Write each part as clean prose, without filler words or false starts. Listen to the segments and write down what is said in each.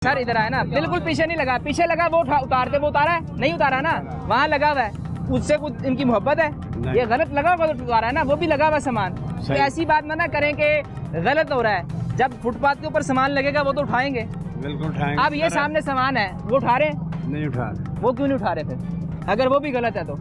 Sir इधर आया ना, बिल्कुल पीछे नहीं लगा, पीछे लगा वो उतारते, वो उतारा है नहीं, उतारा ना, वहाँ लगा हुआ है, उससे कुछ इनकी मोहब्बत है, ये गलत लगा होगा तो उतारा है ना, वो भी लगा हुआ सामान। तो ऐसी बात ना करें कि गलत हो रहा है, जब फुटपाथ के ऊपर सामान लगेगा वो तो उठाएंगे, बिल्कुल उठाएंगे। अब ये सामने सामान है, वो उठा रहे नहीं, उठा रहे, वो क्यों नहीं उठा रहे फिर, अगर वो भी गलत है तो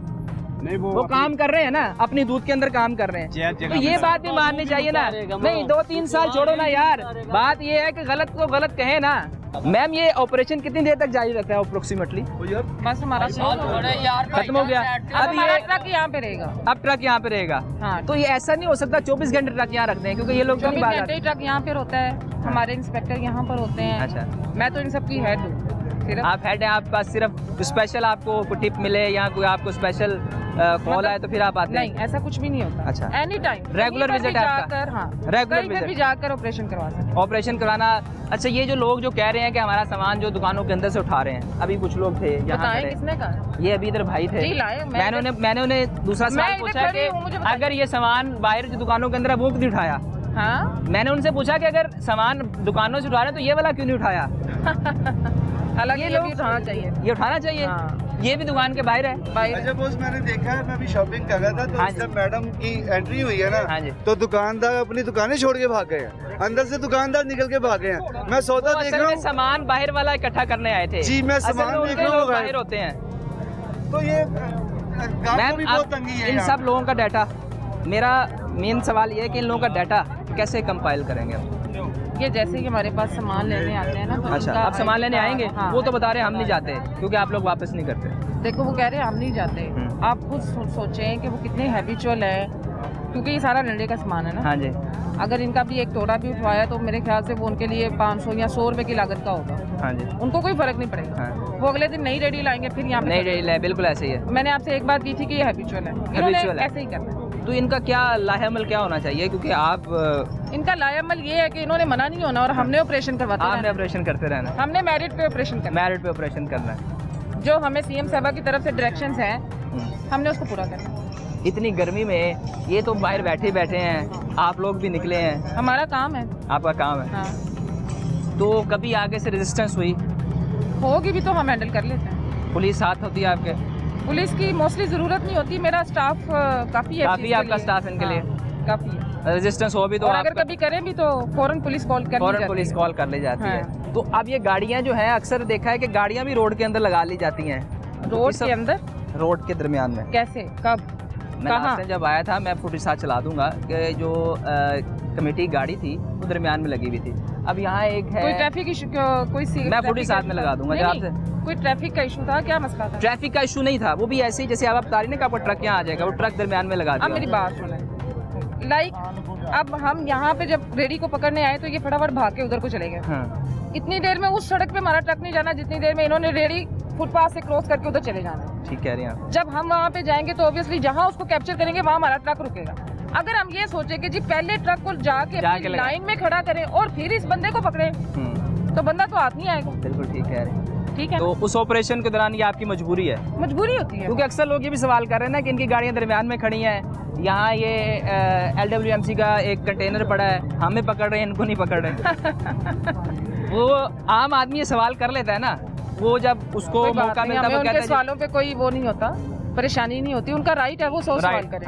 नहीं, वो काम कर रहे हैं ना, अपनी दूध के अंदर काम कर रहे हैं, तो ये बात भी माननी चाहिए ना। नहीं 2-3 साल छोड़ो ना यार, बात ये है कि गलत को गलत कहे ना। मैम ये ऑपरेशन कितनी देर तक जारी रखता है अप्रोक्सीमेटली? बस हमारा खत्म हो गया, अब ये ट्रक यहाँ पे रहेगा, अब ट्रक यहाँ पे रहेगा। हाँ। तो ये ऐसा नहीं हो सकता 24 घंटे ट्रक यहाँ रखते हैं, क्योंकि ये लोग 24 घंटे ट्रक यहाँ पे होता है, हमारे इंस्पेक्टर यहाँ पर होते हैं। अच्छा, मैं तो इन सब की हेड हूँ। आप हेड हैं, आपके पास सिर्फ स्पेशल आपको कोई टिप मिले या कोई आपको स्पेशल कॉल आए तो फिर आप आते हैं? नहीं, ऐसा कुछ भी नहीं होता। अच्छा, एनी टाइम रेगुलर विजिट है आपका? हाँ, रेगुलर विजिट भी जाकर ऑपरेशन करवा सकते, ऑपरेशन करवाना। अच्छा, ये जो लोग जो कह रहे हैं कि हमारा सामान जो दुकानों के अंदर से उठा रहे हैं, अभी कुछ लोग थे यहाँ, किसने कहा? ये अभी इधर भाई थे, मैंने उन्हें दूसरा सवाल पूछा कि अगर ये सामान बाहर जो दुकानों के अंदर वो क्यों उठाया? हाँ, मैंने उनसे पूछा कि अगर सामान दुकानों से उठा रहे हैं तो ये वाला क्यों नहीं उठाया? हालांकि ये भी उठाना चाहिए, ये उठाना चाहिए। हाँ। ये भी दुकान के बाहर है। अच्छा बॉस, मैंने देखा है, मैं अभी शॉपिंग कर रहा था तो हाँ जब मैडम की एंट्री हुई है ना, हाँ जी, तो दुकानदार अपनी दुकानें छोड़ के भाग गए हैं, अंदर से दुकानदार निकल के भागे हैं। मैं सौदा देख रहा हूँ, सामान बाहर वाला इकट्ठा करने आए थे जी, मैं सामान देख रहा हूँ बाहर होते हैं, तो ये मैम इन सब लोगों का डाटा, मेरा मेन सवाल ये है कि इन लोगों का डाटा कैसे कंपाइल करेंगे? ये जैसे कि हमारे पास सामान लेने आते हैं ना, तो अच्छा, आप सामान लेने आएंगे? हाँ। वो तो बता रहे हैं हम नहीं जाते क्योंकि आप लोग वापस नहीं करते। देखो वो कह रहे हैं हम नहीं जाते, आप खुद सोचें कि वो कितने हैबिचुअल है, क्योंकि ये सारा डंडे का सामान है ना। हाँ जी, अगर इनका भी एक तोड़ा भी उठवाया तो मेरे ख्याल से वो उनके लिए 500 या 100 रुपए की लागत का होगा। हाँ जी, उनको कोई फर्क नहीं पड़ेगा। हाँ। वो अगले दिन नई रेडी लाएंगे, फिर यहाँ नई रेडी लाए, बिल्कुल ऐसे ही है। मैंने आपसे एक बात की थी कि ये हैबिचुअल है, ऐसे ही करना है। तो इनका क्या लाहेअमल क्या होना चाहिए? क्योंकि आप इनका लाहेअमल ये है कि इन्होंने मना नहीं होना और हमने ऑपरेशन करवाते रहना, आपने ऑपरेशन करते रहना, हमने मेरिट पे ऑपरेशन करना, मेरिट पे ऑपरेशन करना है। जो हमें सीएम साहब की तरफ से डायरेक्शंस हैं, हमने उसको पूरा करना। इतनी गर्मी में ये तो बाहर बैठे हैं, आप लोग भी निकले हैं, हमारा काम है, आपका काम है। हाँ। तो कभी आगे से रेजिस्टेंस हुई? होगी भी तो हम हैंडल कर लेते हैं। पुलिस साथ होती है आपके? पुलिस की मोस्टली जरूरत नहीं होती, मेरा स्टाफ काफी है, काफी आपका स्टाफ इनके लिए काफी है। रेजिस्टेंस हो भी तो अगर कभी करें भी तो फौरन पुलिस कॉल कर ली जाती है। तो अब ये गाड़ियां जो है, अक्सर देखा है कि गाड़ियां भी रोड के अंदर लगा ली जाती हैं। रोड के अंदर? रोड के दरमियान में। कैसे, कब, मैं जब आया था, मैं फुटेज साथ चला दूंगा कि जो कमेटी गाड़ी थी वो दरमियान में लगी हुई थी। अब यहाँ एक है कोई ट्रैफिक इशू, कोई मैं फुटेज साथ में लगा दूंगा। आपसे कोई ट्रैफिक का इशू था? क्या मसला था? ट्रैफिक का इशू नहीं था, वो भी ऐसे ही जैसे आप बता रही ना कि आपका ट्रक यहाँ आ जाएगा, वो ट्रक दरमियान में लगा दिया। अब मेरी बात सुने, अब हम यहाँ पे जब रेडी को पकड़ने आए तो ये फटाफट भाग के उधर को चले गए। हाँ। इतनी देर में उस सड़क पे हमारा ट्रक नहीं जाना जितनी देर में इन्होंने रेडी फुटपाथ से क्रॉस करके उधर चले जाना। ठीक कह रही हैं आप। जब हम वहाँ पे जाएंगे तो ऑब्वियसली जहाँ उसको कैप्चर करेंगे वहाँ हमारा ट्रक रुकेगा। अगर हम ये सोचे कि जी पहले ट्रक को जाके लाइन में खड़ा करें और फिर इस बंदे को पकड़े, तो बंदा तो हाथ नहीं आएगा। बिल्कुल ठीक कह रहे हैं। ठीक है, तो उस ऑपरेशन के दौरान ये आपकी मजबूरी है? मजबूरी होती है, क्योंकि अक्सर लोग ये भी सवाल कर रहे हैं ना कि इनकी गाड़ियाँ दरमियान में खड़ी हैं, यहाँ ये LWMC का एक कंटेनर पड़ा है, हमें पकड़ रहे हैं, इनको नहीं पकड़ रहे। वो आम आदमी ये सवाल कर लेता है ना, वो जब उसको मौका मिलता है वो कहता है। सवालों पे कोई वो नहीं होता, परेशानी नहीं होती, उनका राइट है वो सवाल करे।